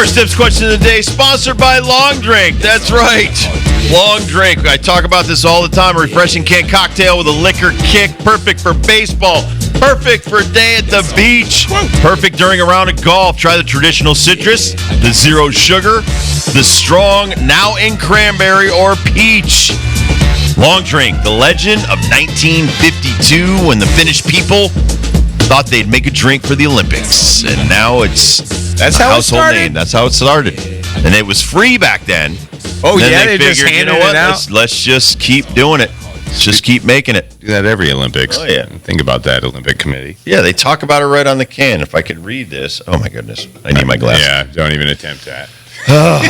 First tips question of the day, sponsored by Long Drink. That's right. Long Drink. I talk about this all the time. A refreshing canned cocktail with a liquor kick. Perfect for baseball. Perfect for a day at the beach. Perfect during a round of golf. Try the traditional citrus, the zero sugar, the strong, now in cranberry or peach. Long Drink, the legend of 1952 when the Finnish people thought they'd make a drink for the Olympics. And now that's a household name. That's how it started. And it was free back then. Oh, then yeah, they just figured, handed it out. Let's just keep doing it. Let's just keep making it. Do that every Olympics. Oh, yeah. Think about that, Olympic committee. Yeah, they talk about it right on the can. If I could read this. Oh, my goodness. I need my glasses. Yeah, don't even attempt that. All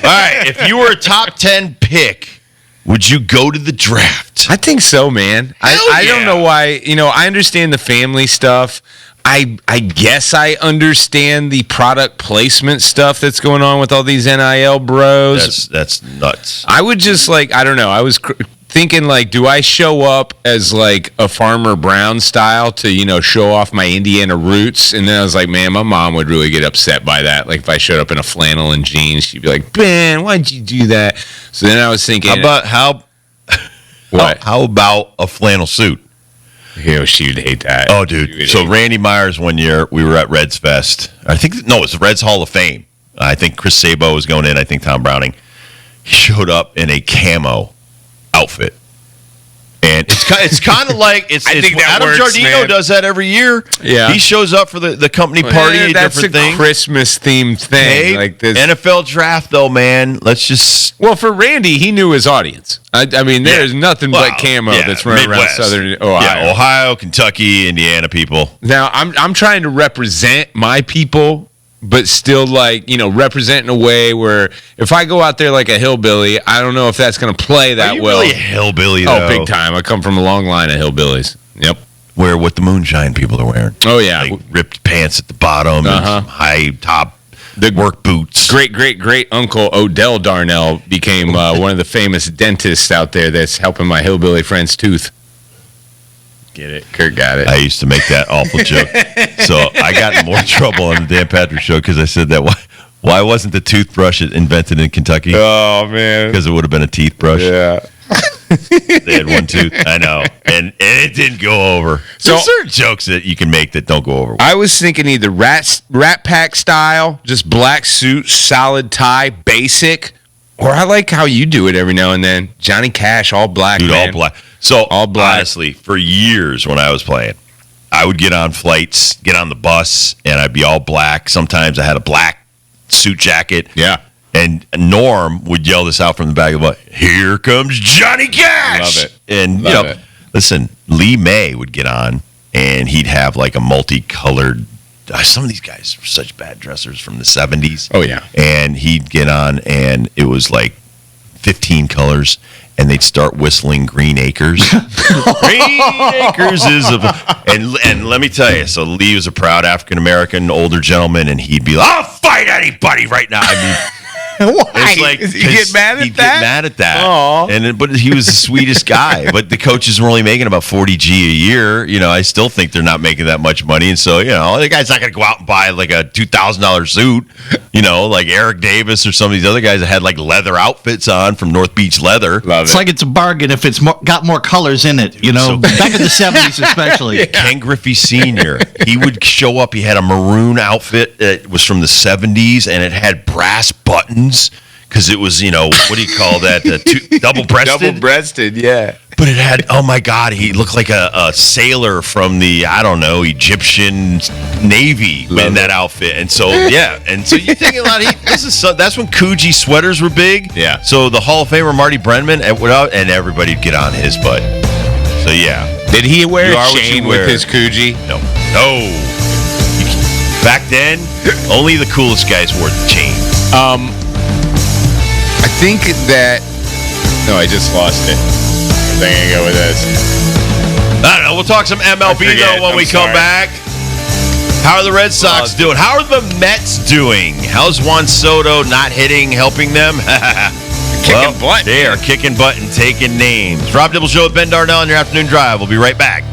right, if you were a top 10 pick, would you go to the draft? I think so, man. I don't know why. I understand the family stuff. I guess I understand the product placement stuff that's going on with all these NIL bros. That's nuts. I would just I don't know. I was thinking do I show up as a Farmer Brown style to, show off my Indiana roots? And then I was like, man, my mom would really get upset by that. If I showed up in a flannel and jeans, she'd be like, Ben, why'd you do that? So then I was thinking, how about a flannel suit? She would hate that. Oh, dude. So Randy Myers, one year, we were at Reds Fest. It was the Reds Hall of Fame. I think Chris Sabo was going in. I think Tom Browning. He showed up in a camo outfit. And it's kind of like Adam Giardino does that every year. Yeah, he shows up for the company party. That's different a thing. Christmas themed thing. Hey, this NFL draft, though, man. Let's just for Randy, he knew his audience. I mean, there's nothing but camo that's running Midwest. around Southern Ohio. Yeah, Ohio, Kentucky, Indiana people. Now I'm trying to represent my people, but still represent in a way where if I go out there like a hillbilly, I don't know if that's going to play that well. Really a hillbilly, though? Oh, big time. I come from a long line of hillbillies. Yep. Wear what the moonshine people are wearing. Oh, yeah. Ripped pants at the bottom, and high top work boots. Great uncle Odell Darnell became one of the famous dentists out there that's helping my hillbilly friend's tooth. Get it? Kurt got it. I used to make that awful joke. So I got in more trouble on the Dan Patrick Show because I said that. Why wasn't the toothbrush invented in Kentucky? Oh, man. Because it would have been a teeth brush. Yeah. They had one tooth. I know. And it didn't go over. So there's certain jokes that you can make that don't go over. I was thinking either Rat Pack style, just black suit, solid tie, basic, or I like how you do it every now and then. Johnny Cash, all black, dude, man. all black. So, honestly, for years when I was playing, I would get on flights, get on the bus, and I'd be all black. Sometimes I had a black suit jacket. Yeah. And Norm would yell this out from the back of the bus, "Here comes Johnny Cash!" Love it. And, listen, Lee May would get on, and he'd have a multicolored. Some of these guys were such bad dressers from the 70s. Oh, yeah. And he'd get on, and it was 15 colors. And they'd start whistling Green Acres. Green Acres is and let me tell you, so Lee was a proud African-American older gentleman, and he'd be like, "I'll fight anybody right now." I mean, why? It's you get mad at he'd that? Get mad at that. Aww. But he was the sweetest guy. But the coaches were only making about $40,000 a year. I still think they're not making that much money. And so, the guy's not going to go out and buy a $2,000 suit, like Eric Davis or some of these other guys that had leather outfits on from North Beach Leather. Love it. It's it's a bargain if it's got more colors in it, So back in the 70s especially. Yeah. Ken Griffey Sr., he would show up. He had a maroon outfit that was from the 70s, and it had brass buttons. Because it was, what do you call that? Double-breasted? Double-breasted, yeah. But it had, oh my God, he looked like a sailor from the, Egyptian Navy in that outfit. And so, And so you think a lot of, that's when Coogee sweaters were big. Yeah. So the Hall of Famer Marty Brenman, and everybody'd get on his butt. So, yeah. Did he wear a chain with his Coogee? No. Back then, only the coolest guys wore the chain. I think that... No, I just lost it. I think I go with this. I don't know. We'll talk some MLB, though, when we come back. How are the Red Sox doing? How are the Mets doing? How's Juan Soto not hitting, helping them? Kicking butt. They are kicking butt and taking names. Rob Dibble Show with Ben Darnell on your afternoon drive. We'll be right back.